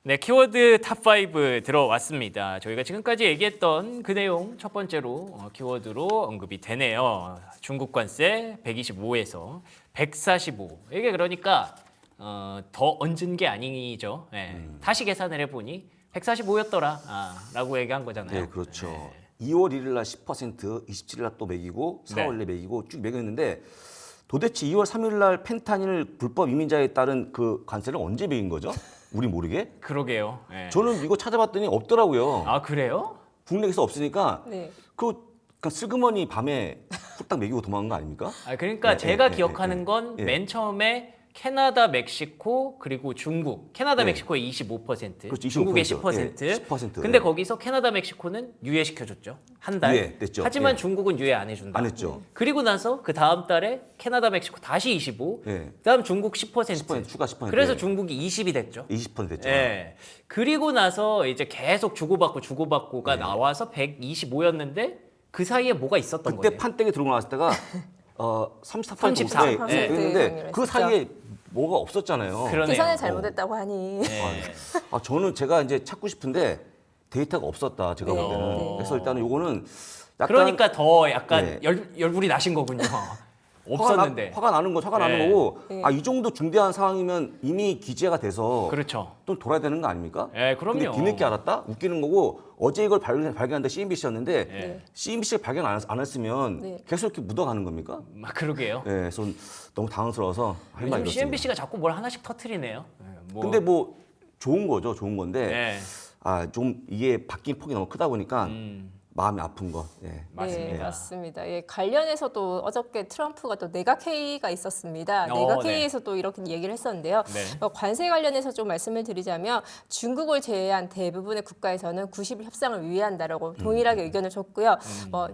네, 키워드 탑5 들어왔습니다. 저희가 지금까지 얘기했던 그 내용 첫 번째로 키워드로 언급이 되네요. 중국 관세 125에서 145. 이게 그러니까 더 얹은 게 아니죠. 네, 다시 계산을 해보니 145였더라 라고 얘기한 거잖아요. 네, 그렇죠. 네. 2월 1일 날 10%, 27일 날 또 매기고 4월 에 매기고 쭉 매겼는데 도대체 2월 3일 날 펜타닐 불법 이민자에 따른 그 관세를 언제 매긴 거죠? 우리 모르게? 그러게요. 네. 저는 이거 찾아봤더니 없더라고요. 아, 그래요? 국내에서 없으니까 네. 그냥 슬그머니 밤에 후딱 매기고 도망간 거 아닙니까? 아, 그러니까 네, 제가 네, 기억하는 네, 건 네. 맨 처음에 캐나다, 멕시코 그리고 중국. 캐나다, 네. 멕시코의 25%, 그렇죠, 25%. 중국의 10%. 네, 10%. 근데 네. 거기서 캐나다, 멕시코는 유예시켜줬죠. 한 달. 유예됐죠. 하지만 네. 중국은 유예 안 해준다. 안 했죠. 그리고 나서 그 다음 달에 캐나다, 멕시코 다시 25. 네. 그다음 중국 10%. 10% 추가 10%. 그래서 네. 중국이 20이 됐죠. 20% 됐죠. 예. 그리고 나서 이제 계속 주고받고가 네. 나와서 125였는데 그 사이에 뭐가 있었던 그때 거예요? 판때기 들어오고 나왔을 때가 34% 34%. 네, 했는데 네. 그 사이에 뭐가 없었잖아요. 그러네요. 계산을 잘못했다고 하니. 네. 저는 제가 이제 찾고 싶은데 데이터가 없었다 제가 네. 볼 때는. 네. 그래서 일단은 요거는 약간 그러니까 더 약간 네. 열불이 나신 거군요. 없었는데. 화가 나는 네. 거고 네. 이 정도 중대한 상황이면 이미 기재가 돼서 그렇죠. 또 돌아야 되는 거 아닙니까? 예, 그럼요. 근데 뒤늦게 알았다? 웃기는 거고 어제 이걸 발견한다 CNBC였는데 네. CNBC가 발견 안 했으면 네. 계속 이렇게 묻어가는 겁니까? 그러게요. 네, 그래서 너무 당황스러워서 할 말이 요즘 없습니다. CNBC가 자꾸 뭘 하나씩 터트리네요. 근데 뭐 좋은 거죠, 좋은 건데 네, 좀 이게 바뀐 폭이 너무 크다 보니까 마음이 아픈 거. 예. 맞습니다. 네, 맞습니다. 예, 관련해서도 어저께 트럼프가 또 내각 회의가 있었습니다. 네. 내각 회의에서 또 이렇게 얘기를 했었는데요. 네. 관세 관련해서 좀 말씀을 드리자면 중국을 제외한 대부분의 국가에서는 90일 협상을 유예한다라고 동일하게 의견을 줬고요.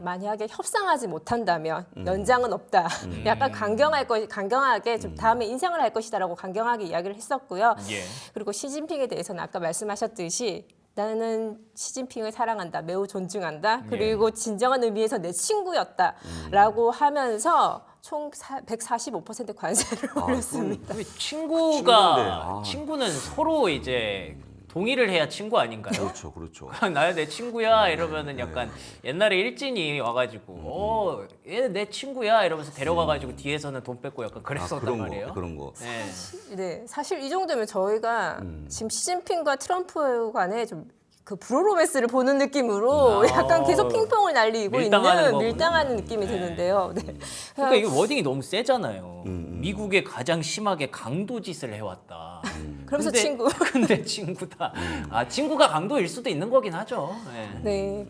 만약에 협상하지 못한다면 연장은 없다. 약간 강경하게 좀 다음에 인상을 할 것이다라고 강경하게 이야기를 했었고요. 예. 그리고 시진핑에 대해서는 아까 말씀하셨듯이 나는 시진핑을 사랑한다, 매우 존중한다. 그리고 진정한 의미에서 내 친구였다라고 하면서 총 145% 관세를 올렸습니다. 친구가 친구인데, 친구는 서로 이제 동의를 해야 친구 아닌가요? 그렇죠, 그렇죠. 나야 내 친구야 이러면은 약간 옛날에 일진이 와가지고 얘 내 친구야 이러면서 데려가가지고 뒤에서는 돈 뺏고 약간 그랬었단 그런 말이에요. 그런 거. 네. 네, 사실 이 정도면 저희가 지금 시진핑과 트럼프 간에 좀 그 브로로맨스를 보는 느낌으로 약간 계속 핑퐁을 날리고 밀당하는 있는 거구나. 밀당하는 느낌이 드는데요. 네. 그러니까 이게 워딩이 너무 세잖아요. 미국에 가장 심하게 강도짓을 해왔다. 그러면서 근데- 친구. 근데 친구다. 친구가 강도일 수도 있는 거긴 하죠. 네. 네,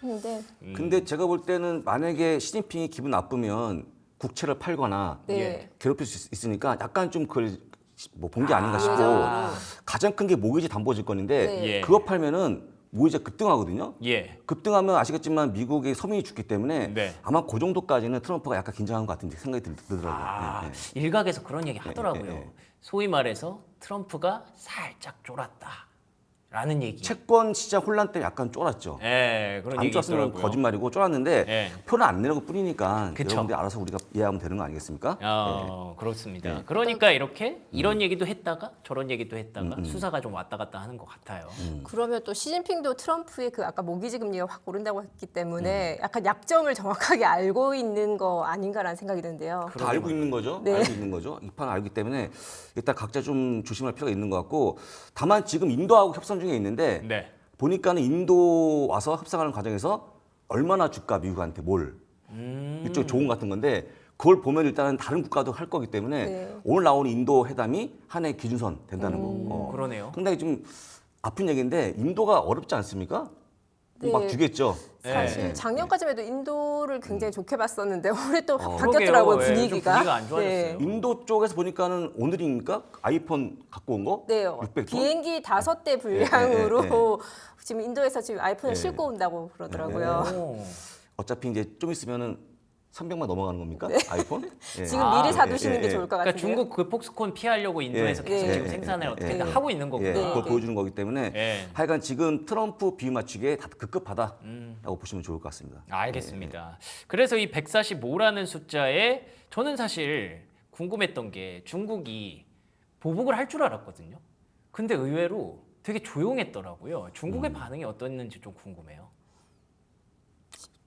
그렇는데 근데 제가 볼 때는 만약에 시진핑이 기분 나쁘면 국채를 팔거나 네. 괴롭힐 수 있으니까 약간 좀 그걸 뭐 본 게 아닌가 싶고 예정으로. 가장 큰 게 모기지 담보질권인데 네. 예. 그거 팔면은 모기지가 급등하거든요. 예. 급등하면 아시겠지만 미국의 서민이 죽기 때문에 네. 아마 그 정도까지는 트럼프가 약간 긴장한 것 같은 생각이 들더라고요. 예, 예. 일각에서 그런 얘기 하더라고요. 예. 소위 말해서 트럼프가 살짝 쫄았다. 라는 얘기. 채권 시장 혼란 때문에 약간 쫄았죠. 예, 그런 안 얘기 쫄았으면 있더라고요. 거짓말이고 쫄았는데 예. 표를 안 내는 것 뿐이니까 그쵸. 여러분들이 알아서 우리가 이해하면 되는 거 아니겠습니까? 그렇습니다. 네. 그러니까 이렇게 이런 얘기도 했다가 저런 얘기도 했다가 수사가 좀 왔다 갔다 하는 것 같아요. 그러면 또 시진핑도 트럼프의 그 아까 모기지 금리가 확 오른다고 했기 때문에 약간 약점을 정확하게 알고 있는 거 아닌가라는 생각이 드는데요. 다 알고 있는 거죠. 네. 알고 있는 거죠. 이 판 알기 때문에 일단 각자 좀 조심할 필요가 있는 것 같고 다만 지금 인도하고 협상 중에 있는데 네. 보니까는 인도 와서 협상하는 과정에서 얼마나 줄까 미국한테 뭘 이쪽 조언 같은 건데 그걸 보면 일단은 다른 국가도 할 거기 때문에 네. 오늘 나오는 인도 회담이 하나의 기준선 된다는 거. 그러네요. 상당히 좀 아픈 얘기인데 인도가 어렵지 않습니까? 네. 막 주겠죠. 사실 네. 작년까지만 해도 인도를 굉장히 좋게 봤었는데 올해 또 확 그러게요. 바뀌었더라고요, 예, 좀 분위기가. 분위기가 안 좋아졌어요. 인도 쪽에서 보니까는 오늘입니까? 아이폰 갖고 온 거? 네, 600톤? 비행기 5대 분량으로 예, 지금 인도에서 지금 아이폰을 예. 싣고 온다고 그러더라고요. 오. 어차피 이제 좀 있으면은 300만 넘어가는 겁니까? 아이폰? 예. 지금 미리 사두시는 게 예, 예. 좋을 것 그러니까 같은데요. 중국 그 폭스콘 피하려고 인도에서 예. 계속 예. 지금 생산을 예. 어떻게든 예. 하고 있는 거구나. 예, 그걸 네. 보여주는 거기 때문에 예. 하여간 지금 트럼프 비유 맞추기에 다 급급하다라고 보시면 좋을 것 같습니다. 알겠습니다. 그래서 이 145라는 숫자에 저는 사실 궁금했던 게 중국이 보복을 할 줄 알았거든요. 근데 의외로 되게 조용했더라고요. 중국의 반응이 어땠는지 좀 궁금해요.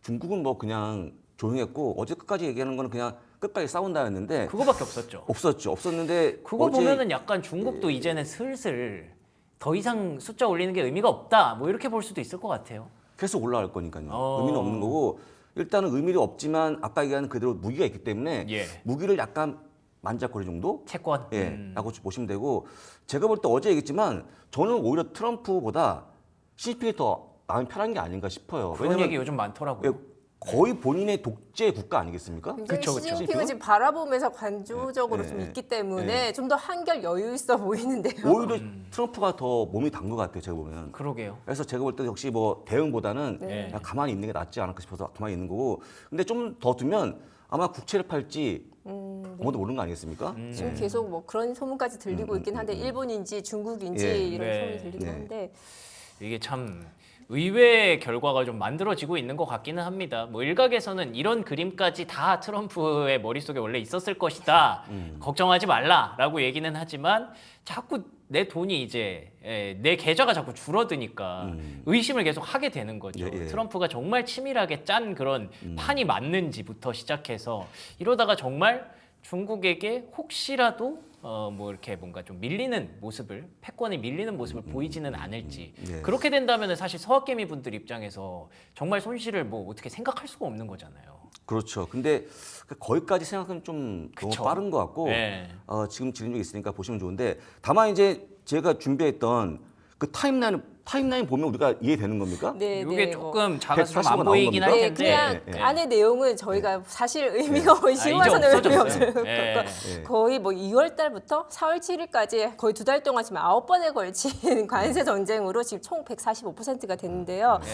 중국은 뭐 그냥 조용했고 어제 끝까지 얘기하는 거는 그냥 끝까지 싸운다였는데 그거밖에 없었죠. 없었는데 그거 어제 보면은 약간 중국도 이제는 슬슬 더 이상 숫자 올리는 게 의미가 없다. 뭐 이렇게 볼 수도 있을 것 같아요. 계속 올라갈 거니까요. 어. 의미는 없는 거고 일단은 의미가 없지만 아까 얘기한 그대로 무기가 있기 때문에 예. 무기를 약간 만작거리 정도 채권. 예, 라고 보시면 되고 제가 볼 때 어제 얘기했지만 저는 오히려 트럼프보다 시진핑이 더 마음이 편한 게 아닌가 싶어요. 그런 얘기 요즘 많더라고요. 예, 거의 본인의 독재 국가 아니겠습니까? 굉장히 그쵸, 그쵸. 시진핑을 지금 바라보면서 관조적으로 좀 있기 때문에 좀 더 한결 여유 있어 보이는데요. 오히려 트럼프가 더 몸이 단 것 같아요. 제가 보면. 그러게요. 그래서 제가 볼 때 역시 뭐 대응보다는 네. 그냥 가만히 있는 게 낫지 않을까 싶어서 가만히 있는 거고. 근데 좀 더 두면 아마 국채를 팔지 아무도 모르는 거 아니겠습니까? 지금 계속 뭐 그런 소문까지 들리고 있긴 한데 일본인지 중국인지 예. 이런 네. 소문이 들리긴 네. 한데 이게 참 의외의 결과가 좀 만들어지고 있는 것 같기는 합니다. 뭐 일각에서는 이런 그림까지 다 트럼프의 머릿속에 원래 있었을 것이다. 걱정하지 말라라고 얘기는 하지만 자꾸 내 돈이 이제 내 계좌가 자꾸 줄어드니까 의심을 계속 하게 되는 거죠. 예, 예. 트럼프가 정말 치밀하게 짠 그런 판이 맞는지부터 시작해서 이러다가 정말 중국에게 혹시라도 뭐 이렇게 뭔가 좀 밀리는 모습을 패권이 밀리는 모습을 보이지는 않을지 예. 그렇게 된다면 사실 서학개미 분들 입장에서 정말 손실을 뭐 어떻게 생각할 수가 없는 거잖아요. 그렇죠. 근데 거기까지 생각은 좀 너무 그쵸. 빠른 것 같고 네. 지금 진행되고 있으니까 보시면 좋은데 다만 이제 제가 준비했던 그 타임라인 보면 우리가 이해되는 겁니까? 네, 이게 네, 뭐. 조금 작아서 좀 140원 안 나온 보이긴 할 겁니까? 네, 텐데 그냥 안의 내용은 저희가 사실 의미가 이제 시험에서는 의미 없어졌어요. 없어요. 예. 예. 거의 뭐 2월 달부터 4월 7일까지 거의 2달 동안 지금 9번에 걸친 관세 전쟁으로 지금 총 145%가 됐는데요. 네.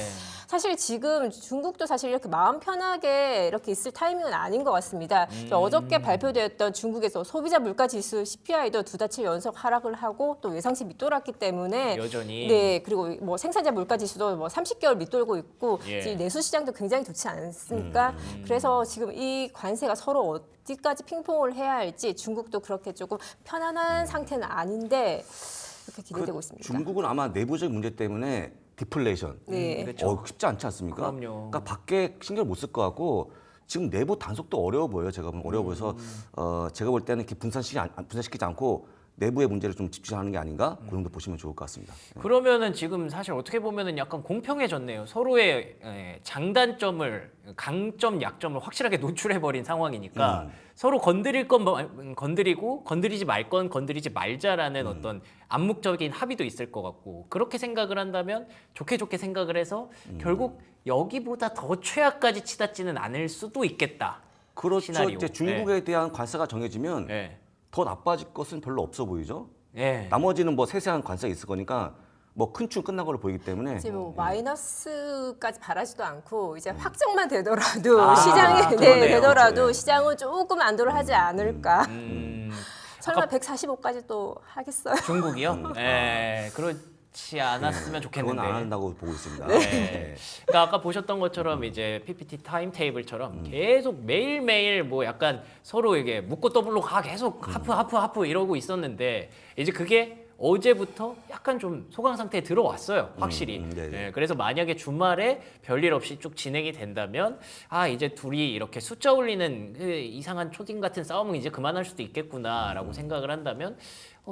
사실 지금 중국도 사실 이렇게 마음 편하게 이렇게 있을 타이밍은 아닌 것 같습니다. 어저께 발표되었던 중국에서 소비자 물가 지수 CPI도 2달치 연속 하락을 하고 또 예상치 밑돌았기 때문에 여전히 네, 그리고 뭐 생산자 물가 지수도 뭐 30개월 밑돌고 있고 예. 지금 내수 시장도 굉장히 좋지 않습니까? 그래서 지금 이 관세가 서로 어디까지 핑퐁을 해야 할지 중국도 그렇게 조금 편안한 상태는 아닌데 이렇게 기대되고 있습니다. 중국은 아마 내부적 문제 때문에 디플레이션. 네. 그렇죠. 쉽지 않지 않습니까? 그럼요. 그러니까 밖에 신경 못 쓸 것 같고 지금 내부 단속도 어려워 보여요. 제가 보면 어려워 보여서 제가 볼 때는 이렇게 분산시키지 않고 내부의 문제를 좀 집중하는 게 아닌가 그 정도 보시면 좋을 것 같습니다. 그러면은 지금 사실 어떻게 보면은 약간 공평해졌네요. 서로의 장단점을 강점, 약점을 확실하게 노출해 버린 상황이니까 서로 건드릴 건 건드리고 건드리지 말 건 건드리지 말자라는 어떤 암묵적인 합의도 있을 것 같고 그렇게 생각을 한다면 좋게 생각을 해서 결국 여기보다 더 최악까지 치닫지는 않을 수도 있겠다. 그렇죠. 시나리오. 이제 중국에 대한 관세가 정해지면 네. 더 나빠질 것은 별로 없어 보이죠. 네. 나머지는 뭐 세세한 관세가 있을 거니까 뭐 큰 축 끝난 걸로 보이기 때문에 이제 뭐 마이너스까지 바라지도 않고 이제 확정만 되더라도 아, 시장에 그러네요. 되더라도 그렇죠. 시장은 조금 안도를 하지 않을까. 설마 아까 145까지 또 하겠어요? 중국이요? 네. 그렇지 않았으면 좋겠는데. 그건 안 한다고 보고 있습니다. 네. 그러니까 아까 보셨던 것처럼 이제 PPT 타임 테이블처럼 계속 매일매일 뭐 약간 서로 이게 묻고 떠블로 계속 하프 이러고 있었는데 이제 그게 어제부터 약간 좀 소강 상태에 들어왔어요. 확실히. 네네. 네, 그래서 만약에 주말에 별일 없이 쭉 진행이 된다면 아 이제 둘이 이렇게 숫자 올리는 그 이상한 초딩 같은 싸움은 이제 그만할 수도 있겠구나라고 생각을 한다면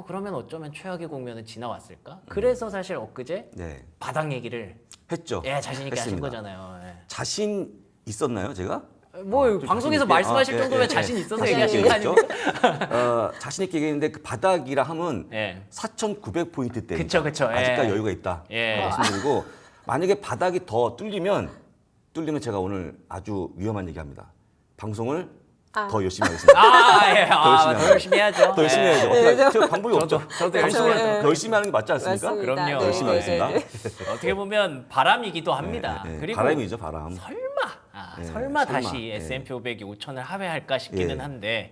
그러면 어쩌면 최악의 국면은 지나왔을까? 그래서 사실 엊그제 네. 바닥 얘기를 했죠. 자신 있게 하신 했습니다. 거잖아요. 예. 자신 있었나요, 제가? 뭐 좀 방송에서 자신 있게? 말씀하실 예, 정도면 예, 자신 예. 있어서 자신 얘기하신 있게 거 얘기했죠. 아닙니까? 자신 있게 얘기했는데 그 바닥이라 함은 예. 4,900포인트 대. 그쵸. 아직까지 예. 여유가 있다. 예. 말씀드리고 만약에 바닥이 더 뚫리면 제가 오늘 아주 위험한 얘기합니다. 방송을 더 열심히 하겠습니다. 예. 더 열심히 해야죠. 더 열심히 예. 해야죠. 어떻게 저 방법이 없죠. 저도 방송을 열심히 더 열심히 하는 게 맞지 않습니까? 맞습니다. 그럼요. 네, 열심히 네, 하겠습니다. 네, 네. 어떻게 보면 바람이기도 합니다. 예, 예. 그리고 바람이죠, 바람. 설마 설마. 다시 예. S&P 500이 5천을 하회할까 싶기는 예. 한데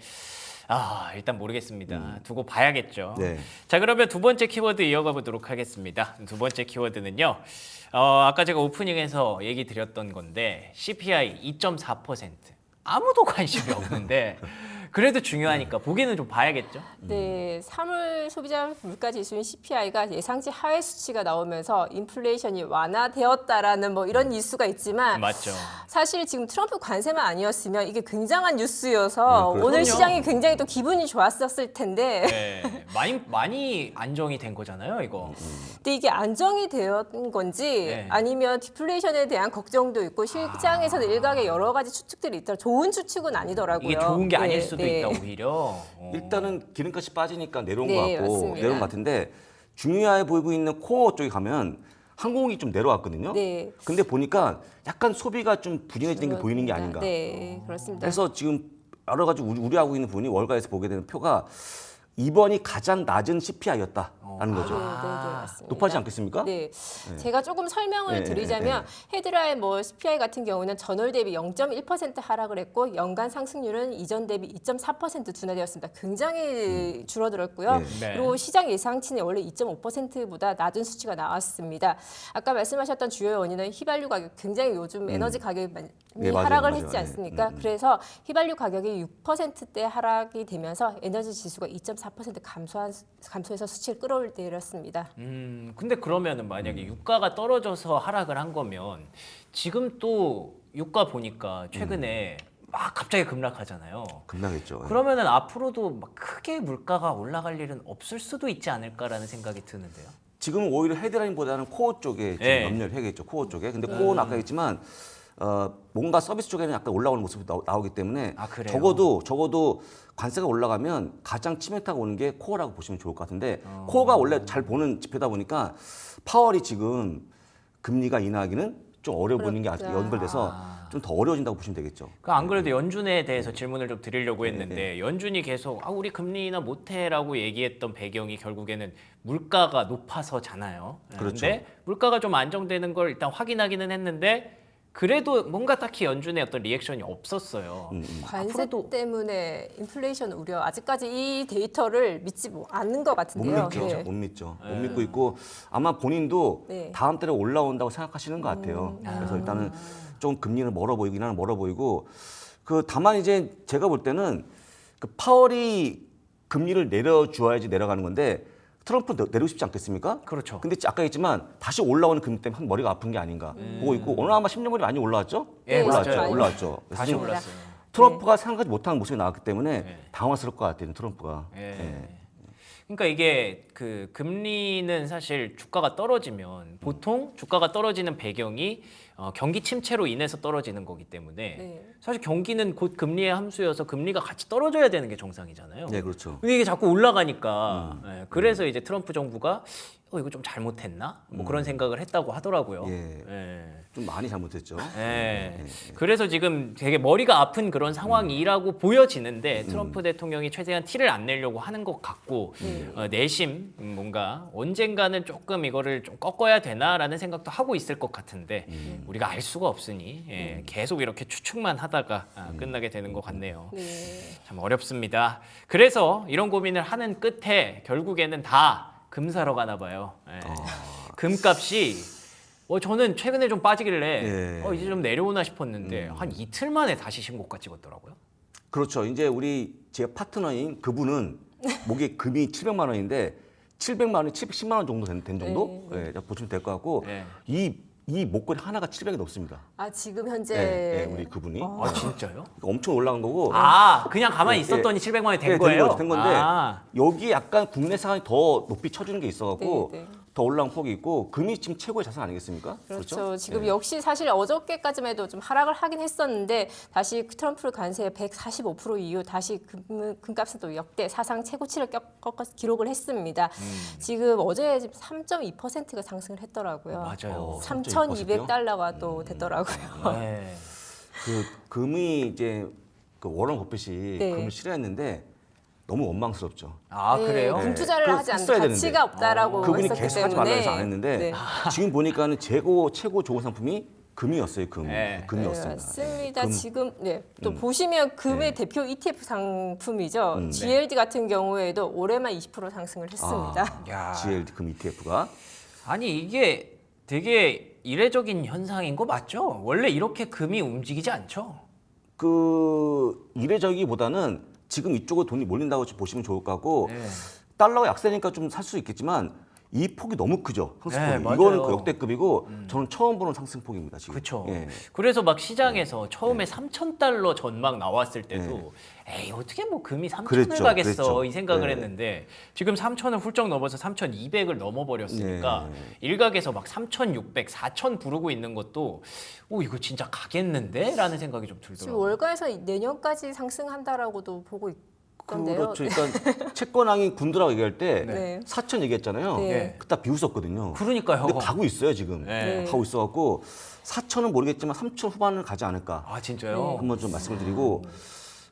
일단 모르겠습니다. 두고 봐야겠죠. 네. 자, 그러면 두 번째 키워드 이어가 보도록 하겠습니다. 두 번째 키워드는요. 아까 제가 오프닝에서 얘기 드렸던 건데 CPI 2.4%. 아무도 관심이 없는데 그래도 중요하니까 보기는 좀 봐야겠죠. 네, 3월 소비자 물가 지수인 CPI가 예상치 하회 수치가 나오면서 인플레이션이 완화되었다라는 뭐 이런 뉴스가 있지만 맞죠. 사실 지금 트럼프 관세만 아니었으면 이게 굉장한 뉴스여서 그렇군요. 오늘 시장이 굉장히 또 기분이 좋았었을 텐데 네, 많이 안정이 된 거잖아요, 이거. 근데 이게 안정이 되었던 건지 네. 아니면 디플레이션에 대한 걱정도 있고 시장에서는 일각의 여러 가지 추측들이 있더라고요. 좋은 추측은 아니더라고요. 이게 좋은 게 아닐 네, 수도 네. 있다 오히려. 일단은 기름값이 빠지니까 내려온 네, 것 같고 맞습니다. 내려온 것 같은데 중요해 보이고 있는 코어 쪽에 가면 항공이 좀 내려왔거든요. 네. 근데 보니까 약간 소비가 좀 부진해지는 게 보이는 게 아닌가. 네, 그렇습니다. 그래서 지금 여러 가지 우려하고 있는 부분이 월가에서 보게 되는 표가 이번이 가장 낮은 CPI였다라는 거죠. 네, 맞습니다. 높아지지 않겠습니까? 네. 제가 조금 설명을 네, 드리자면 헤드라인 뭐 CPI 같은 경우는 전월 대비 0.1% 하락을 했고 연간 상승률은 이전 대비 2.4% 둔화되었습니다. 굉장히 줄어들었고요. 네. 그리고 시장 예상치는 원래 2.5%보다 낮은 수치가 나왔습니다. 아까 말씀하셨던 주요 원인은 휘발유 가격, 굉장히 요즘 에너지 가격이 많이 네, 맞아요, 하락을 맞아요. 했지 네. 않습니까? 그래서 휘발유 가격이 6%대 하락이 되면서 에너지 지수가 2.4% 감소해서 수치를 끌어올렸습니다. 근데 그러면은 만약에 유가가 떨어져서 하락을 한 거면 지금 또 유가 보니까 최근에 막 갑자기 급락하잖아요. 급락했죠. 그러면은 앞으로도 막 크게 물가가 올라갈 일은 없을 수도 있지 않을까라는 생각이 드는데요. 지금 오히려 헤드라인보다는 코어 쪽에 지금 네. 염려를 해야겠죠. 코어 쪽에. 근데 코어는 아까 했지만 뭔가 서비스 쪽에는 약간 올라오는 모습이 나오기 때문에 아, 그래요? 적어도 관세가 올라가면 가장 치명타가 오는 게 코어라고 보시면 좋을 것 같은데 코어가 원래 잘 보는 지표다 보니까 파월이 지금 금리가 인하하기는 좀 어려워 보이는 게 아직 그렇죠. 연결돼서 좀 더 어려워진다고 보시면 되겠죠. 안 그래도 연준에 대해서 질문을 좀 드리려고 했는데 연준이 계속 우리 금리 인하 못해라고 얘기했던 배경이 결국에는 물가가 높아서잖아요. 그렇죠. 근데 물가가 좀 안정되는 걸 일단 확인하기는 했는데 그래도 뭔가 딱히 연준의 어떤 리액션이 없었어요. 관세 앞으로도- 때문에 인플레이션 우려 아직까지 이 데이터를 믿지 않는 것 못 같은데요. 믿죠. 네. 못 믿죠. 못 믿고 있고 아마 본인도 네. 다음 달에 올라온다고 생각하시는 것 같아요. 그래서 일단은 좀 금리는 멀어 보이긴 하는 멀어 보이고 다만 이제 제가 볼 때는 파월이 금리를 내려주어야지 내려가는 건데 트럼프 내리고 싶지 않겠습니까? 그렇죠. 근데 아까 했지만 다시 올라오는 금리 때문에 머리가 아픈 게 아닌가 보고 있고 오늘 아마 10년물이 많이 올라왔죠? 예, 올라왔죠. 맞아요. 올라왔죠. 그래서 다시 지금 올랐어요. 트럼프가 생각하지 못하는 모습이 나왔기 때문에 네. 당황스러울 것 같아요. 트럼프가. 예. 그러니까 이게 그 금리는 사실 주가가 떨어지면 보통 주가가 떨어지는 배경이 경기 침체로 인해서 떨어지는 거기 때문에 네. 사실 경기는 곧 금리의 함수여서 금리가 같이 떨어져야 되는 게 정상이잖아요. 네, 그렇죠. 근데 이게 자꾸 올라가니까 그래서 이제 트럼프 정부가 이거 좀 잘못했나? 뭐 그런 생각을 했다고 하더라고요. 예. 예. 좀 많이 잘못했죠. 예. 그래서 지금 되게 머리가 아픈 그런 상황이라고 보여지는데 트럼프 대통령이 최대한 티를 안 내려고 하는 것 같고 내심 뭔가 언젠가는 조금 이거를 좀 꺾어야 되나라는 생각도 하고 있을 것 같은데 우리가 알 수가 없으니 계속 이렇게 추측만 하다가 끝나게 되는 것 같네요. 네. 참 어렵습니다. 그래서 이런 고민을 하는 끝에 결국에는 다 금 사러 가나 봐요. 예. 금값이 저는 최근에 좀 빠지길래 예. 이제 좀 내려오나 싶었는데 한 이틀 만에 다시 신고가 찍었더라고요. 그렇죠. 이제 제 파트너인 그분은 목에 금이 700만 원인데 700만 원이 710만 원 정도 된 정도 예, 보시면 될 것 같고 네. 이 목걸이 하나가 700이 넘습니다. 아 지금 현재 예, 예, 우리 그분이 아 진짜요? 엄청 올라간 거고. 그냥 가만히 예, 있었더니 예. 700만 원이 된 예, 거예요? 된 건데 아. 여기 약간 국내 상황이 더 높이 쳐주는 게 있어갖고 네, 네. 더 올라온 폭이 있고 금이 지금 최고의 자산 아니겠습니까? 그렇죠. 지금 예. 역시 사실 어저께까지만 해도 좀 하락을 하긴 했었는데 다시 트럼프 관세 145% 이후 다시 금값은 또 역대 사상 최고치를 기록을 했습니다. 지금 어제 3.2%가 상승을 했더라고요. 맞아요. 3,200달러가 또 됐더라고요. 네. 금이 이제 워런 버핏이 네. 금을 싫어했는데 너무 원망스럽죠. 그래요? 금 투자를 그거 하지 않는 했어야 가치가 되는데. 없다라고 그분이 했었기 계속 하지 때문에. 말라 해서 안 했는데 네. 지금 보니까는 최고 좋은 상품이 금이었어요. 네. 금이었습니다. 맞습니다. 금. 지금 또 보시면 금의 대표 ETF 상품이죠. GLD 같은 경우에도 올해만 20% 상승을 했습니다. 야. GLD 금 ETF가 아니 이게 되게 이례적인 현상인 거 맞죠? 원래 이렇게 금이 움직이지 않죠? 이례적이보다는 지금 이쪽으로 돈이 몰린다고 보시면 좋을 것 같고 네. 달러가 약세니까 좀 살 수 있겠지만 이 폭이 너무 크죠. 상승폭이. 네, 맞아요. 이거는 그 역대급이고 저는 처음 보는 상승폭입니다. 지금. 그렇죠. 예. 그래서 막 시장에서 처음에 3,000달러 전망 나왔을 때도 에이 어떻게 뭐 금이 3,000을 그랬죠, 가겠어 그랬죠. 이 생각을 네. 했는데 지금 3,000을 훌쩍 넘어서 3,200을 넘어버렸으니까 네. 일각에서 막 3,600, 4,000 부르고 있는 것도 오 이거 진짜 가겠는데? 라는 생각이 좀 지금 들더라고요. 월가에서 내년까지 상승한다라고도 보고 있던데요. 그렇죠. 일단 채권왕이 군드라고 얘기할 때 네. 4천 얘기했잖아요. 네. 그때 비웃었거든요. 그러니까요. 근데 가고 있어요 지금. 네. 가고 있어갖고 4천은 모르겠지만 3천 후반을 가지 않을까. 아 진짜요? 한번 좀 말씀을 드리고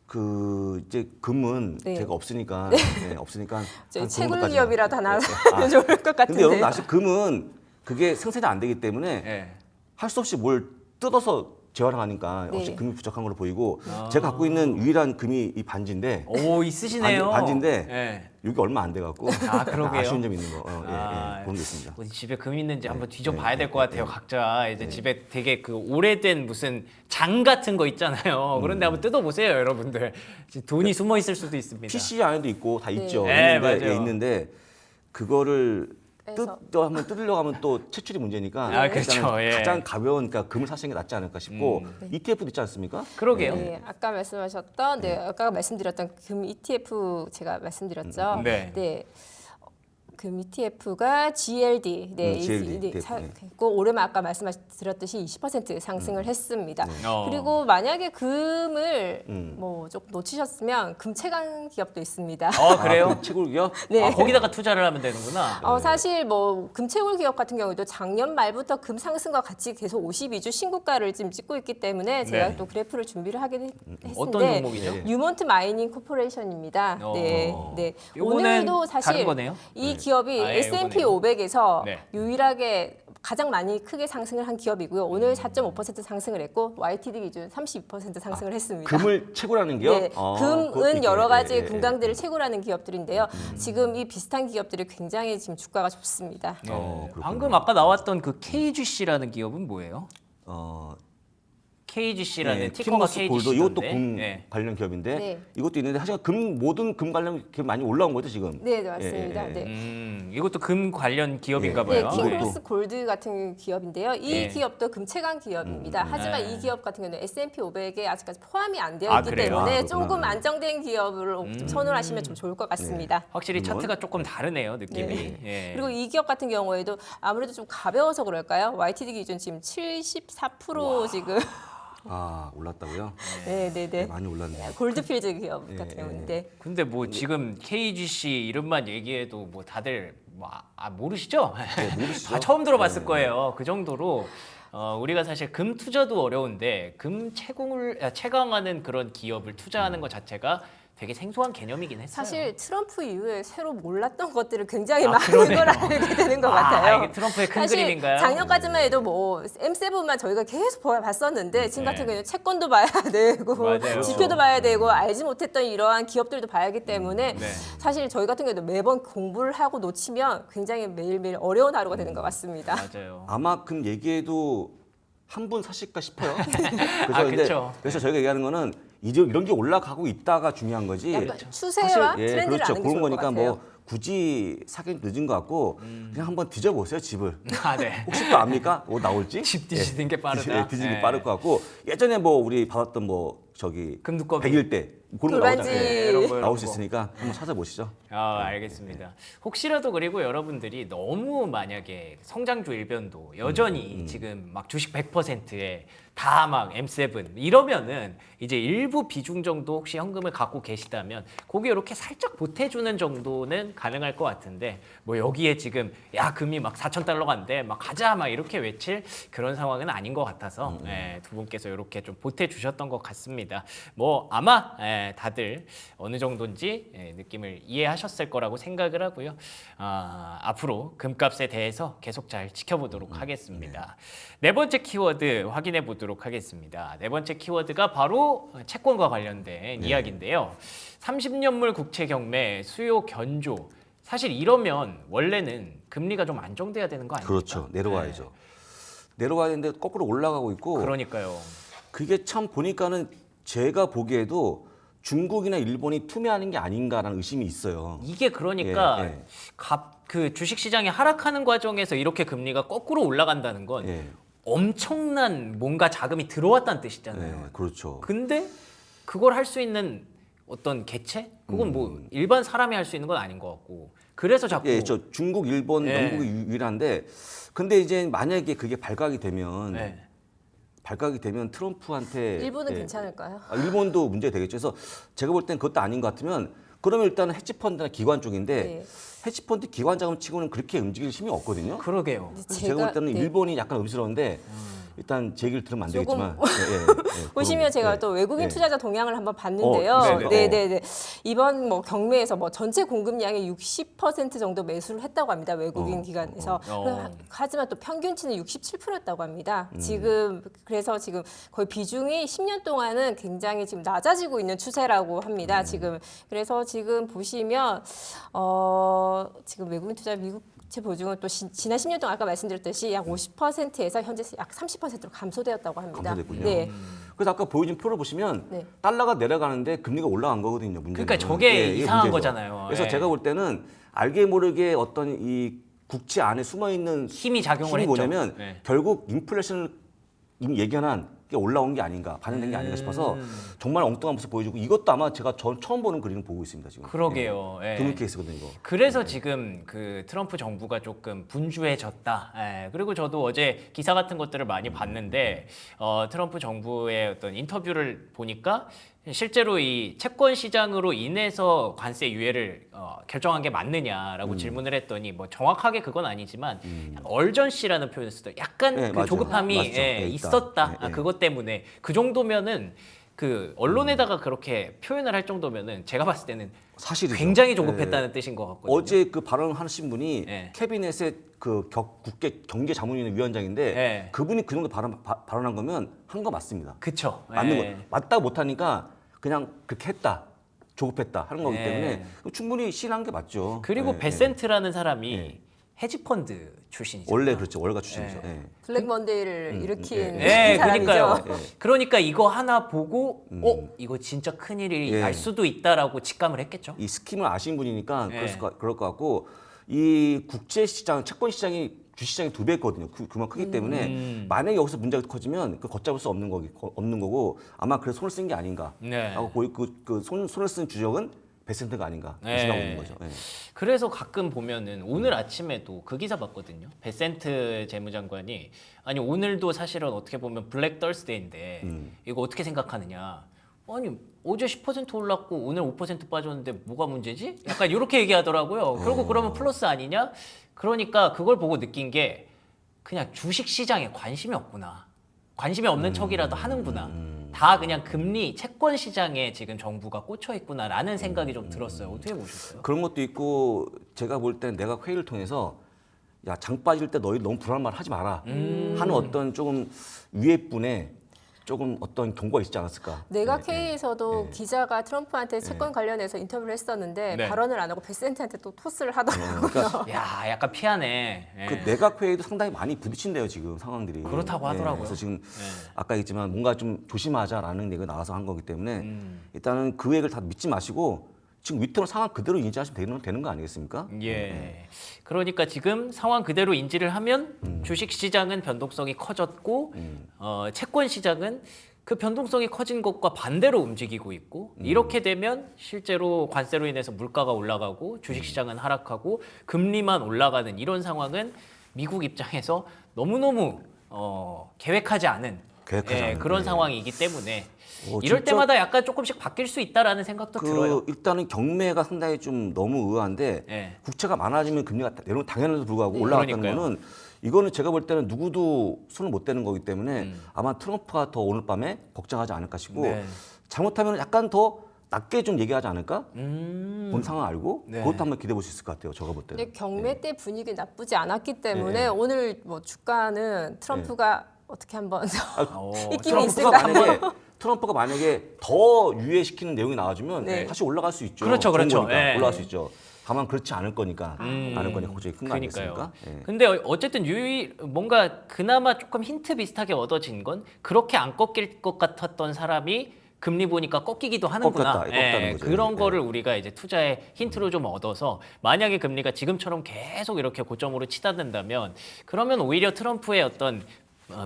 그 이제 금은 네. 제가 없으니까 네, 없으니까 저희 한 채굴 정도까지만. 기업이라도 하나 아, 좋을 것 근데 같은데. 여러분 아시 금은 그게 생산이 안 되기 때문에 네. 할 수 없이 뭘 뜯어서 재활용하니까 네. 역시 금이 부족한 걸로 보이고 제가 갖고 있는 유일한 금이 이 반지인데 오 있으시네요. 반지인데 네. 여기 얼마 안 돼갖고 아, 그러게요. 아쉬운 점이 있는 거 아, 그런 게 있습니다. 어디 집에 금 있는지 한번 네, 뒤져봐야 네, 될 것 네, 같아요. 네. 각자 이제 집에 되게 그 오래된 무슨 장 같은 거 있잖아요. 그런데 한번 뜯어보세요, 여러분들. 돈이 숨어 있을 수도 있습니다. PC 안에도 있고 다 네. 있죠. 네, 있는데, 맞아요. 있는데 그거를 그래서- 한번 뜯으려고 하면 또 채출이 문제니까 아, 그렇죠. 일단은 예. 가장 가벼운 그러니까 금을 사시는 게 낫지 않을까 싶고 ETF도 있지 않습니까? 그러게요. 네, 아까 말씀하셨던, 아까 말씀드렸던 금 ETF 제가 말씀드렸죠. 네. 금 ETF가 GLD, GLD ETF, 네. 고 올해만 아까 말씀드렸듯이 20% 상승을 했습니다. 어. 그리고 만약에 금을 음. 뭐 좀 놓치셨으면 금채광 기업도 있습니다. 그래요? 그 채굴 기업? 네. 아, 거기다가 투자를 하면 되는구나. 사실 뭐 금채굴 기업 같은 경우도 작년 말부터 금 상승과 같이 계속 52주 신고가를 지금 찍고 있기 때문에 제가 네. 또 그래프를 준비를 하긴 어떤 했는데 종목이죠? 유먼트 마이닝 코퍼레이션입니다. 어. 네. 요거는 오늘도 사실 다른 거네요? 이 기업이 아, 예, S&P 요거네요. 500에서 네. 유일하게 가장 많이 크게 상승을 한 기업이고요. 오늘 4.5% 상승을 했고 YTD 기준 32% 상승을 했습니다. 금을 채굴하는 기업? 네, 그것도 금은 있겠네. 여러 가지 예, 예, 금강들을 채굴하는 기업들인데요. 지금 이 비슷한 기업들이 굉장히 지금 주가가 좋습니다. 네. 그렇군요. 방금 아까 나왔던 그 KGC라는 기업은 뭐예요? KGC라는 네, 티커가 티모스 골드 KGC던데. 이것도 금 관련 기업인데 네. 이것도 있는데 사실 모든 금 관련 기업 많이 올라온 거죠 지금. 네, 맞습니다. 예, 예. 네. 이것도 금 관련 기업인가 네, 봐요. 킹크로스 골드 같은 기업인데요. 이 네. 기업도 금채광 기업입니다. 하지만 네. 이 기업 같은 경우는 S&P 500에 아직까지 포함이 안 되어 아, 있기 그래요? 때문에 아, 그렇구나. 조금 안정된 기업을 좀 선호하시면 좀 좋을 것 같습니다. 확실히 차트가 조금 다르네요, 느낌이. 네. 예. 그리고 이 기업 같은 경우에도 아무래도 좀 가벼워서 그럴까요? YTD 기준 지금 74% 지금 올랐다고요? 네. 네, 많이 올랐네요. 골드필드 기업 예, 같은 예. 경우인데 근데 뭐 지금 KGC 이름만 얘기해도 뭐 다들 뭐 모르시죠? 모르시죠? 다 처음 들어봤을 거예요. 그 정도로 우리가 사실 금 투자도 어려운데 금 채광하는 그런 기업을 투자하는 것 자체가 되게 생소한 개념이긴 했어요. 사실 트럼프 이후에 새로 몰랐던 것들을 굉장히 아, 많은 그러네요. 걸 알게 되는 것 같아요. 이게 트럼프의 큰 사실 그림인가요? 작년까지만 해도 뭐 M7만 저희가 계속 봤었는데 지금 같은 네. 경우는 채권도 봐야 되고 맞아요. 지표도 봐야 되고 알지 못했던 이러한 기업들도 봐야 하기 때문에 네. 사실 저희 같은 경우도 매번 공부를 하고 놓치면 굉장히 매일매일 어려운 하루가 되는 것 같습니다. 맞아요. 아마 금 얘기해도 한 분 사실까 싶어요. 아, 그쵸. 그래서 저희가 얘기하는 거는 이제 이런 게 올라가고 있다가 중요한 거지. 약간 추세와 트렌드를 그렇죠. 아는 게 그런 좋을 것 거니까 같아요. 뭐 굳이 사긴 늦은 것 같고 그냥 한번 뒤져보세요 집을. 아, 네. 혹시 또 압니까? 뭐 나올지? 집 뒤지는 게 빠르다. 뒤지는 게 네. 빠를 것 같고 예전에 뭐 우리 받았던 뭐 저기 금두꺼비. 100일 때 그런 거 돌반지. 이런 거, 나올 수 이런 거. 있으니까 한번 찾아보시죠. 알겠습니다. 혹시라도 그리고 여러분들이 너무 만약에 성장주 일변도 여전히 지금 막 주식 100%에 다 막 M7 이러면은 이제 일부 비중 정도 혹시 현금을 갖고 계시다면 거기 이렇게 살짝 보태주는 정도는 가능할 것 같은데 뭐 여기에 지금 야 금이 막 4,000달러 간대 막 가자 막 이렇게 외칠 그런 상황은 아닌 것 같아서 두 분께서 이렇게 좀 보태주셨던 것 같습니다. 뭐 아마 다들 어느 정도인지 느낌을 이해하셨을 거라고 생각을 하고요. 앞으로 금값에 대해서 계속 잘 지켜보도록 하겠습니다. 네 번째 키워드 확인해 보도록 하겠습니다. 네 번째 키워드가 바로 채권과 관련된 이야기인데요. 30년물 국채 경매 수요 견조. 사실 이러면 원래는 금리가 좀 안정돼야 되는 거 아닙니까? 그렇죠. 내려와야죠. 내려와야 되는데 거꾸로 올라가고 있고 그러니까요. 그게 참 보니까는 제가 보기에도 중국이나 일본이 투매하는 게 아닌가라는 의심이 있어요. 이게 그러니까 예, 예. 그 주식시장이 하락하는 과정에서 이렇게 금리가 거꾸로 올라간다는 건 예. 엄청난 뭔가 자금이 들어왔다는 뜻이잖아요. 네, 그렇죠. 근데 그걸 할 수 있는 어떤 개체? 그건 뭐 일반 사람이 할 수 있는 건 아닌 것 같고. 그래서 자꾸 예, 저 중국, 일본, 예. 영국이 유일한데, 근데 이제 만약에 그게 발각이 되면 네. 트럼프한테 일본은 예. 괜찮을까요? 일본도 문제 되겠죠. 그래서 제가 볼 땐 그것도 아닌 것 같으면 그러면 일단은 헤지펀드나 기관 쪽인데 네. 헤지펀드 기관 자금 치고는 그렇게 움직일 힘이 없거든요. 그러게요. 그래서 제가 볼 때는 네. 일본이 약간 의심스러운데 일단 제 얘기를 들으면 안 조금 되겠지만 예, 보시면 제가 예. 또 외국인 예. 투자자 동향을 한번 봤는데요. 네네. 네네네. 이번 뭐 경매에서 뭐 전체 공급량의 60% 정도 매수를 했다고 합니다. 외국인 기관에서. 하지만 또 평균치는 67%였다고 합니다. 지금 그래서 지금 거의 비중이 10년 동안은 굉장히 지금 낮아지고 있는 추세라고 합니다. 지금 그래서 지금 보시면 지금 외국인 투자 미국 제 보증은 또 지난 10년 동안 아까 말씀드렸듯이 약 50%에서 현재 약 30%로 감소되었다고 합니다. 감소됐군요. 네. 그래서 아까 보여준 표를 보시면 네. 달러가 내려가는데 금리가 올라간 거거든요. 문제는. 그러니까 저게 이게 이상한 문제죠. 거잖아요. 그래서 예. 제가 볼 때는 알게 모르게 어떤 이 국채 안에 숨어 있는 힘이 작용을 힘이 했죠. 뭐냐면 네. 결국 인플레이션을 이미 예견한 게 올라온 게 아닌가, 반영된 게 아닌가 싶어서 정말 엉뚱한 모습 보여주고 이것도 아마 제가 처음 보는 그림을 보고 있습니다 지금. 그러게요. 예. 드문 케이스거든요 이거. 그래서 지금 그 트럼프 정부가 조금 분주해졌다. 예, 그리고 저도 어제 기사 같은 것들을 많이 봤는데 트럼프 정부의 어떤 인터뷰를 보니까 실제로 이 채권 시장으로 인해서 관세 유예를 결정한 게 맞느냐라고 질문을 했더니 뭐 정확하게 그건 아니지만 얼전시라는 표현을 쓰더 약간 네, 그 맞아요. 조급함이 맞죠. 네, 있다. 있었다. 네, 네. 그것 때문에 그 정도면은 그 언론에다가 그렇게 표현을 할 정도면은 제가 봤을 때는 사실이죠. 굉장히 조급했다는 뜻인 것 같거든요. 어제 그 발언하신 분이 네. 캐비넷의 그 국회 경제자문위원회 위원장인데 네. 그분이 그 정도 발언한 거면 한 거 맞습니다. 그쵸. 맞는 예. 거 맞다 못하니까 그냥 그렇게 했다 조급했다 하는 거기 네. 때문에 충분히 신한 게 맞죠. 그리고 네, 베센트라는 사람이 네. 헤지펀드 출신이죠. 원래 그렇죠 월가 출신이죠. 네. 블랙 먼데이를 일으킨 네, 사람이죠. 그러니까요. 네. 그러니까 이거 하나 보고, 이거 진짜 큰일이 예. 날 수도 있다라고 직감을 했겠죠. 이 스킴을 아신 분이니까 네. 그럴 것 같고 이 국제 시장 채권 시장이 주시장이 2배거든요. 그만 크기 때문에 만약에 여기서 문제가 커지면 그 걷잡을 수 없는 거고 아마 그래서 손을 쓴 게 아닌가. 네. 하고 손을 쓴 주적은 베센트가 아닌가 네. 의심하고 있는 거죠. 네. 그래서 가끔 보면은 오늘 아침에도 그 기사 봤거든요. 베센트 재무장관이 아니 오늘도 사실은 어떻게 보면 블랙 더스데이인데 이거 어떻게 생각하느냐. 아니 어제 10% 올랐고 오늘 5% 빠졌는데 뭐가 문제지? 약간 이렇게 얘기하더라고요. 결국 그러면 플러스 아니냐? 그러니까 그걸 보고 느낀 게 그냥 주식 시장에 관심이 없구나. 관심이 없는 척이라도 하는구나. 다 그냥 금리, 채권 시장에 지금 정부가 꽂혀 있구나라는 생각이 좀 들었어요. 어떻게 보셨어요? 그런 것도 있고 제가 볼 땐 내각 회의를 통해서 야 장 빠질 때 너희 너무 불안한 말 하지 마라 하는 어떤 조금 위에 분의 조금 어떤 경고가 있지 않았을까. 내각회의에서도 기자가 트럼프한테 채권 관련해서 인터뷰를 했었는데 네. 발언을 안 하고 베센트한테 또 토스를 하더라고요. 그러니까 야, 약간 피하네. 예. 그 내각 회의도 상당히 많이 부딪힌대요 지금 상황들이. 그렇다고 하더라고요. 그래서 지금 아까 얘기했지만 뭔가 좀 조심하자라는 얘기가 나와서 한 거기 때문에 일단은 그 얘기를 다 믿지 마시고 지금 위태로운 상황 그대로 인지하시면 되는 거 아니겠습니까? 예. 그러니까 지금 상황 그대로 인지를 하면 주식 시장은 변동성이 커졌고 채권 시장은 그 변동성이 커진 것과 반대로 움직이고 있고 이렇게 되면 실제로 관세로 인해서 물가가 올라가고 주식 시장은 하락하고 금리만 올라가는 이런 상황은 미국 입장에서 너무너무 계획하지 않은 그런 네. 상황이기 때문에 이럴 진짜 때마다 약간 조금씩 바뀔 수 있다라는 생각도 들어요. 일단은 경매가 상당히 좀 너무 의아한데 예. 국채가 많아지면 금리가 내려오는 당연한데도 불구하고 올라갔다는 그러니까요. 거는 이거는 제가 볼 때는 누구도 손을 못 대는 거기 때문에 아마 트럼프가 더 오늘 밤에 걱정하지 않을까 싶고 네. 잘못하면 약간 더 낮게 좀 얘기하지 않을까? 본 상황 알고 네. 그것도 한번 기대해 볼 수 있을 것 같아요. 제가 볼 때는. 근데 경매 때 분위기 나쁘지 않았기 때문에 네. 오늘 뭐 주가는 트럼프가 어떻게 한번 입김이 트럼프가 있을까? 트럼프가 만약에 더 유예시키는 내용이 나와주면 네. 다시 올라갈 수 있죠. 그렇죠, 좋은 그렇죠. 거니까 예. 올라갈 수 있죠. 다만 그렇지 않을 거니까 걱정이 큰 거 아니겠습니까? 예. 근데 어쨌든 뭔가 그나마 조금 힌트 비슷하게 얻어진 건 그렇게 안 꺾일 것 같았던 사람이 금리 보니까 꺾이기도 하는구나. 꺾었다는 거죠. 그런 네. 거를 우리가 이제 투자의 힌트로 좀 얻어서 만약에 금리가 지금처럼 계속 이렇게 고점으로 치닫는다면 그러면 오히려 트럼프의 어떤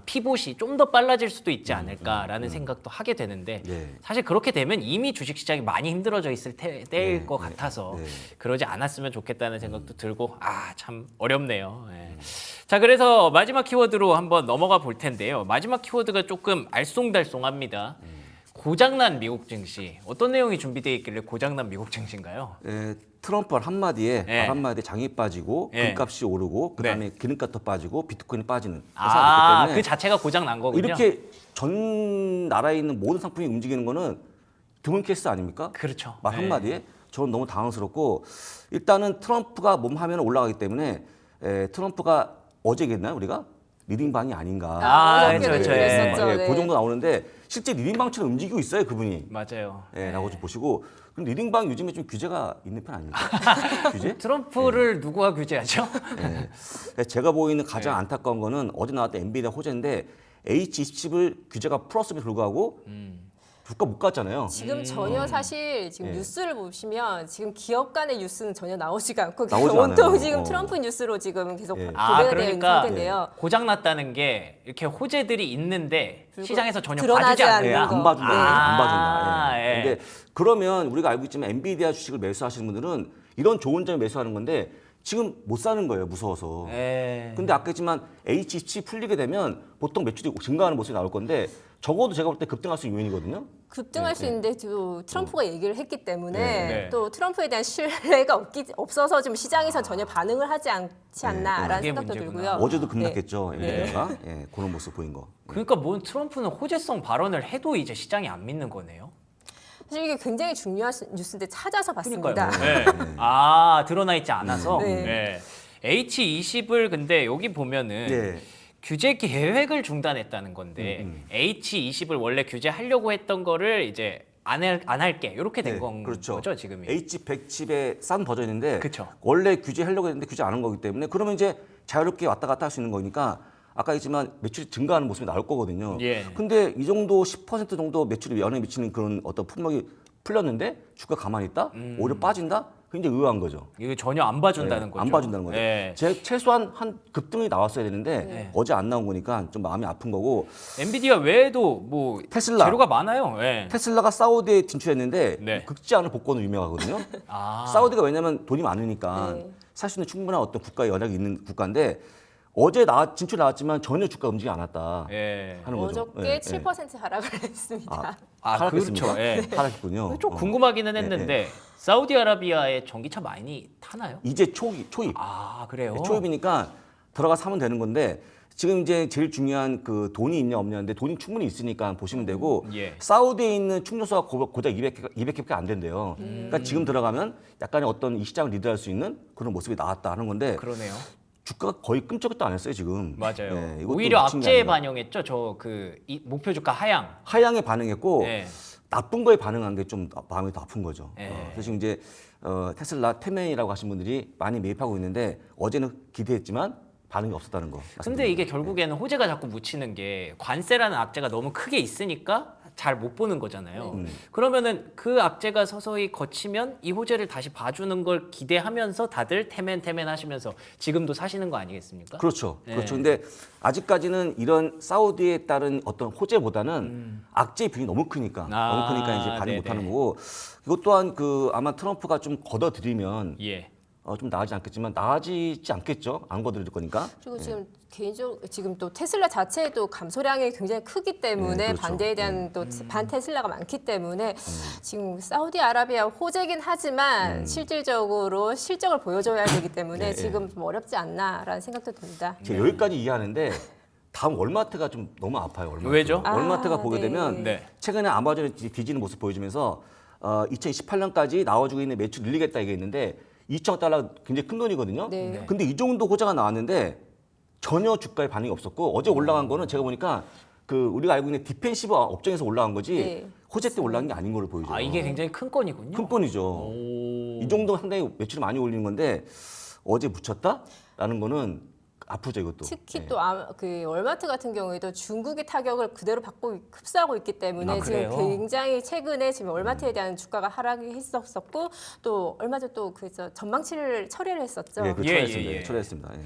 피봇이 좀 더 빨라질 수도 있지 않을까라는 생각도 하게 되는데 네. 사실 그렇게 되면 이미 주식시장이 많이 힘들어져 있을 때일 네, 것 네, 같아서 네. 그러지 않았으면 좋겠다는 생각도 들고 참 어렵네요. 예. 자, 그래서 마지막 키워드로 한번 넘어가 볼 텐데요. 마지막 키워드가 조금 알쏭달쏭합니다. 고장난 미국 증시. 어떤 내용이 준비되어 있길래 고장난 미국 증시인가요? 트럼프 한마디에 네. 말 한마디에 장이 빠지고 네. 금값이 오르고 그다음에 기름값도 빠지고 비트코인이 빠지는 그 자체가 고장난 거군요. 이렇게 전 나라에 있는 모든 상품이 움직이는 거는 드문 케이스 아닙니까? 그렇죠. 말 네. 한마디에 저는 너무 당황스럽고 일단은 트럼프가 몸하면 올라가기 때문에 트럼프가 어제 얘기했나요 우리가? 리딩방이 아닌가. 그렇죠, 그렇죠. 그랬었죠. 네. 그 정도 나오는데 실제 리딩방처럼 움직이고 있어요 그분이. 맞아요. 라고 좀 보시고 그럼 리딩방 요즘에 좀 규제가 있는 편 아닙니까? 규제? 트럼프를 누구와 규제하죠? 제가 보이는 가장 안타까운 거는 어제 나왔던 엔비디아 호재인데 H20칩을 규제가 풀었음에도 불구하고 주가 못 갔잖아요. 지금 전혀 사실 지금 네. 뉴스를 보시면 지금 기업 간의 뉴스는 전혀 나오지가 않고 나오지 온통 않아요. 지금 트럼프 뉴스로 지금 계속 예. 도배가 되어 있는 그러니까 상태인데요. 고장났다는 게 이렇게 호재들이 있는데 그리고 시장에서 전혀 드러나지 봐주지 않는다. 않는 거. 안 봐준다. 네. 안 봐준다. 예. 근데 그러면 우리가 알고 있지만 엔비디아 주식을 매수하시는 분들은 이런 좋은 점에 매수하는 건데 지금 못 사는 거예요. 무서워서. 예. 근데 아까 했지만 H20 풀리게 되면 보통 매출이 증가하는 모습이 나올 건데 적어도 제가 볼 때 급등할 수 있는 요인이거든요. 급등할 수 있는데 또 트럼프가 얘기를 했기 때문에 네. 또 트럼프에 대한 신뢰가 없어서 좀 시장에서 전혀 반응을 하지 않지 않나라는 그게 생각도 문제구나. 들고요. 어제도 급락했죠. 네. 엔비디아가. 그런 모습 보인 거. 그러니까 뭔 트럼프는 호재성 발언을 해도 이제 시장이 안 믿는 거네요. 사실 이게 굉장히 중요한 뉴스인데 찾아서 봤습니다. 그러니까요. 네. 드러나 있지 않아서. 네. H20을 근데 여기 보면은 네. 규제 계획을 중단했다는 건데 H20을 원래 규제하려고 했던 거를 이제 안 할게 이렇게 된 건 그렇죠. 거죠 지금이. H100칩의 싼 버전인데 그쵸. 원래 규제하려고 했는데 규제 안 한 거기 때문에 그러면 이제 자유롭게 왔다 갔다 할 수 있는 거니까 아까 했지만 매출이 증가하는 모습이 나올 거거든요. 예. 근데 이 정도 10% 정도 매출이 연에 미치는 그런 어떤 품목이 풀렸는데 주가 가만히 있다? 오히려 빠진다? 굉장히 의아한 거죠. 이거 전혀 안 봐준다는 거죠. 안 봐준다는 거죠. 네. 최소한 한 급등이 나왔어야 되는데 어제 안 나온 거니까 좀 마음이 아픈 거고 엔비디아 외에도 뭐 테슬라. 재료가 많아요. 네. 테슬라가 사우디에 진출했는데 네. 극지 않은 복권으로 유명하거든요. 아. 사우디가 왜냐하면 돈이 많으니까 네. 살 수 있는 충분한 어떤 국가의 연약이 있는 국가인데 어제 진출 나왔지만 전혀 주가 움직이지 않았다 예. 하는 거죠. 어저께 7% 하락을 했습니다. 하락했습니까? 그렇죠. 예. 하락했군요. 좀 궁금하기는 했는데 사우디아라비아에 전기차 많이 타나요? 이제 초입. 그래요? 초입이니까 들어가 사면 되는 건데 지금 이제 제일 중요한 그 돈이 있냐 없냐인데 돈이 충분히 있으니까 보시면 되고 예. 사우디에 있는 충전소가 고작 200개밖에 안 된대요. 그러니까 지금 들어가면 약간의 어떤 이 시장을 리드할 수 있는 그런 모습이 나왔다 하는 건데 그러네요. 주가가 거의 끔찍도 안 했어요 지금. 맞아요. 네, 이것도 오히려 미친 게 악재에 아니라. 반영했죠. 목표 주가 하향. 하향에 반응했고 네. 나쁜 거에 반응한 게 좀 마음이 더 아픈 거죠. 네. 그래서 지금 이제 테슬라 테맨이라고 하신 분들이 많이 매입하고 있는데 어제는 기대했지만 반응이 없었다는 거. 근데 이게 결국에는 호재가 자꾸 묻히는 게 관세라는 악재가 너무 크게 있으니까 잘 못 보는 거잖아요. 그러면은 그 악재가 서서히 거치면 이 호재를 다시 봐주는 걸 기대하면서 다들 태맨 하시면서 지금도 사시는 거 아니겠습니까? 그렇죠. 네. 그렇죠. 근데 아직까지는 이런 사우디에 따른 어떤 호재보다는 악재의 비중이 너무 크니까 너무 크니까 이제 반응 네네. 못 하는 거고 이것 또한 그 아마 트럼프가 좀 걷어들이면 예. 좀 나아지지 않겠지만 나아지지 않겠죠. 안 걷어들일 거니까. 그리고 지금 개인적으로 지금 또 테슬라 자체도 감소량이 굉장히 크기 때문에 네, 그렇죠. 반대에 대한 또 반테슬라가 많기 때문에 지금 사우디아라비아 호재긴 하지만 실질적으로 실적을 보여줘야 되기 때문에 네, 지금 좀 어렵지 않나라는 생각도 듭니다. 제가 여기까지 이해하는데 다음 월마트가 좀 너무 아파요. 월마트. 왜죠? 월마트가 아, 보게 네. 되면 네. 최근에 아마존이 뒤지는 모습 보여주면서 2018년까지 나와주고 있는 매출 늘리겠다 얘기했는데 2천 달러 굉장히 큰 돈이거든요. 네. 근데 이 정도 호재가 나왔는데 전혀 주가에 반응이 없었고 어제 올라간 거는 제가 보니까 그 우리가 알고 있는 디펜시브 업종에서 올라간 거지 네. 호재 때 올라간 게 아닌 걸로 보여져요. 이게 굉장히 큰 건이군요. 큰 건이죠. 오. 이 정도 상당히 매출이 많이 올리는 건데 어제 묻혔다라는 거는 아프죠 이것도. 특히 예. 또 그 월마트 같은 경우에도 중국의 타격을 그대로 받고 흡수하고 있기 때문에 지금 그래요? 굉장히 최근에 지금 월마트에 대한 주가가 하락이 했었고 또 얼마 전 또 그래서 전망치를 철회를 했었죠. 예, 그 예, 철회했습니다. 예, 예. 철회했습니다. 예.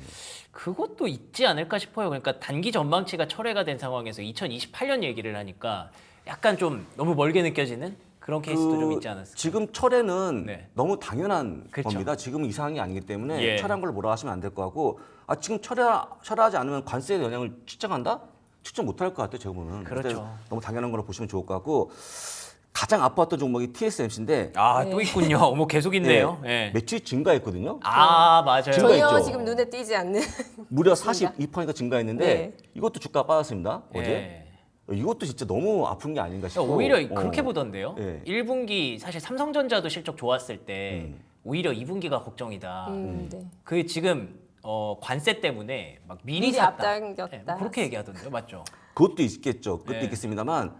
그것도 있지 않을까 싶어요. 그러니까 단기 전망치가 철회가 된 상황에서 2028년 얘기를 하니까 약간 좀 너무 멀게 느껴지는 그런 케이스도 좀 있지 않았을까? 지금 철회는 네. 너무 당연한 그렇죠. 겁니다. 지금은 이 상황이 아니기 때문에 예. 철회한 걸 뭐라 하시면 안 될 것 같고 지금 철회하지 않으면 관세에 영향을 측정한다? 측정 못할 것 같아요. 제가 보면. 그렇죠. 그래서 너무 당연한 거로 보시면 좋을 것 같고 가장 아팠던 종목이 TSMC인데 또 있군요. 어머 계속 있네요. 예. 매출이 증가했거든요. 맞아요. 증가 전혀 있죠. 지금 눈에 띄지 않는 무려 그렇습니다. 42%가 증가했는데 네. 이것도 주가 빠졌습니다. 어제. 예. 이것도 진짜 너무 아픈 게 아닌가 싶어요. 오히려 그렇게 보던데요. 예. 1분기 사실 삼성전자도 실적 좋았을 때 오히려 2분기가 걱정이다. 네. 그 지금 관세 때문에 막 미리 미리 샀다. 앞당겼다. 예, 뭐 그렇게 얘기하던데요, 맞죠? 그것도 있겠죠. 그것도 예. 있겠습니다만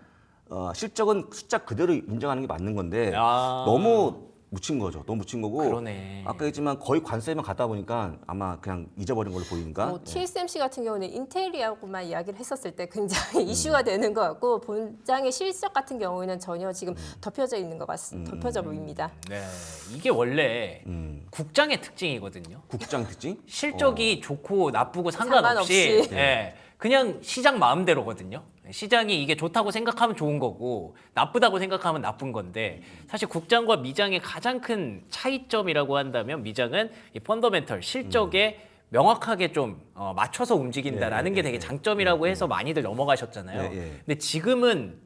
실적은 숫자 그대로 인정하는 게 맞는 건데 아. 너무 묻힌 거죠. 너무 묻힌 거고. 그러네. 아까 했지만 거의 관세만 가다 보니까 아마 그냥 잊어버린 걸로 보이니까. 뭐 TSMC 같은 경우는 인텔이하고만 이야기를 했었을 때 굉장히 이슈가 되는 것 같고 본장의 실적 같은 경우에는 전혀 지금 덮여져 있는 것 같습니다. 덮여져 보입니다. 네, 이게 원래 국장의 특징이거든요. 국장 특징? 실적이 좋고 나쁘고 상관없이, 상관없이. 예, 그냥 시장 마음대로거든요. 시장이 이게 좋다고 생각하면 좋은 거고 나쁘다고 생각하면 나쁜 건데 사실 국장과 미장의 가장 큰 차이점이라고 한다면 미장은 이 펀더멘털 실적에 명확하게 좀 맞춰서 움직인다라는 게 되게 장점이라고 해서 많이들 넘어가셨잖아요. 예, 예. 근데 지금은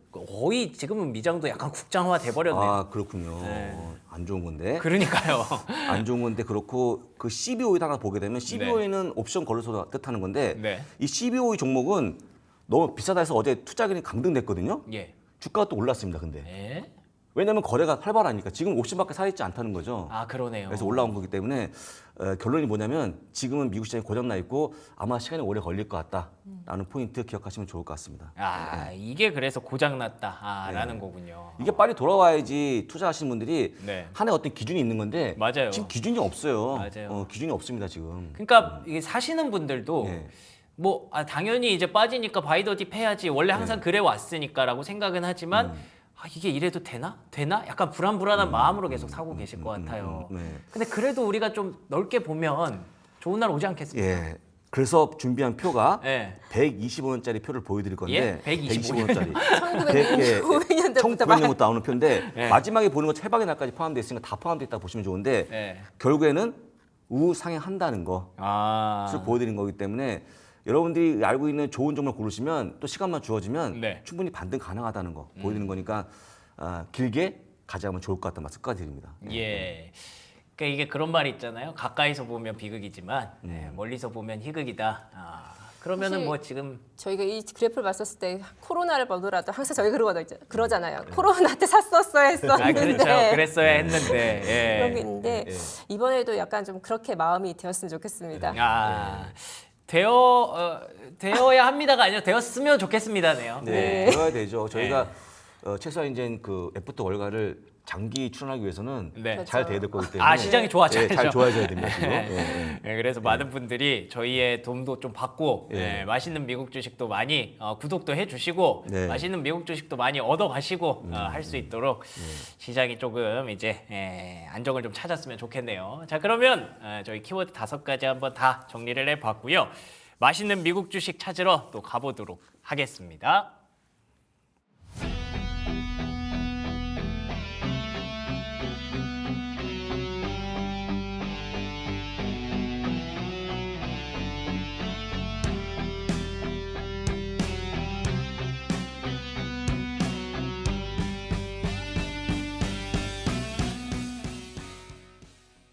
미장도 약간 국장화 돼버렸네요. 아 그렇군요. 안 좋은 건데. 그러니까요. 안 좋은 건데 그렇고 그 CBOE 하나 보게 되면 CBOE는 옵션 거래소 뜻하는 건데 네. 이 CBOE 종목은 너무 비싸다 해서 어제 투자금이 강등됐거든요. 예. 주가가 또 올랐습니다. 근데 예? 왜냐하면 거래가 활발하니까 지금 옵션밖에 사 있지 않다는 거죠. 그러네요. 그래서 올라온 거기 때문에 결론이 뭐냐면 지금은 미국 시장이 고장 나 있고 아마 시간이 오래 걸릴 것 같다라는 포인트 기억하시면 좋을 것 같습니다. 이게 그래서 고장났다라는 거군요. 이게 빨리 돌아와야지 투자하시는 분들이 네. 한 해 어떤 기준이 있는 건데 맞아요. 지금 기준이 없어요. 맞아요. 기준이 없습니다 지금. 그러니까 이게 사시는 분들도 예. 뭐 당연히 이제 빠지니까 바이더딥 해야지 원래 항상 네. 그래 왔으니까라고 생각은 하지만 이게 이래도 되나? 약간 불안한 마음으로 계속 사고 계실 것 같아요. 네. 근데 그래도 우리가 좀 넓게 보면 좋은 날 오지 않겠습니까? 예. 그래서 준비한 표가 예. 125원짜리 표를 보여드릴 건데 예? 125원짜리 1995년도부터 1900년부터 나오는 표인데 예. 마지막에 보는 건 해방의 날까지 포함되어 있으니까 다 포함되어 있다고 보시면 좋은데 예. 결국에는 우상향한다는 것을 보여드린 거기 때문에 여러분들이 알고 있는 좋은 종목을 고르시면 또 시간만 주어지면 네. 충분히 반등 가능하다는 거 보여드리는 거니까 길게 가져가면 좋을 것 같다는 말씀 드립니다. 예. 그러니까 이게 그런 말이 있잖아요. 가까이서 보면 비극이지만 멀리서 보면 희극이다. 그러면은 사실 뭐 지금 저희가 이 그래프를 봤었을 때 코로나를 보더라도 항상 저희 그러잖아요. 코로나 때 샀었어야 했었는데 그렇죠. 그랬어야 했는데. 예. 그런 게 있는데 이번에도 약간 좀 그렇게 마음이 되었으면 좋겠습니다. 되어야 합니다가 아니라 되었으면 좋겠습니다네요. 네, 그래야 되죠. 저희가 최소한 이제 그 애프터 월가를 장기 출연하기 위해서는 네. 잘 돼야 될 거기 때문에 시장이 좋아져야죠. 잘 좋아져야 됩니다. 지금. 네, 그래서 많은 분들이 저희의 도움도 좀 받고 맛있는 미국 주식도 많이 구독도 해주시고 네. 맛있는 미국 주식도 많이 얻어가시고 할 수 있도록 시장이 조금 이제 안정을 좀 찾았으면 좋겠네요. 자 그러면 저희 키워드 5가지 한번 다 정리를 해봤고요. 맛있는 미국 주식 찾으러 또 가보도록 하겠습니다.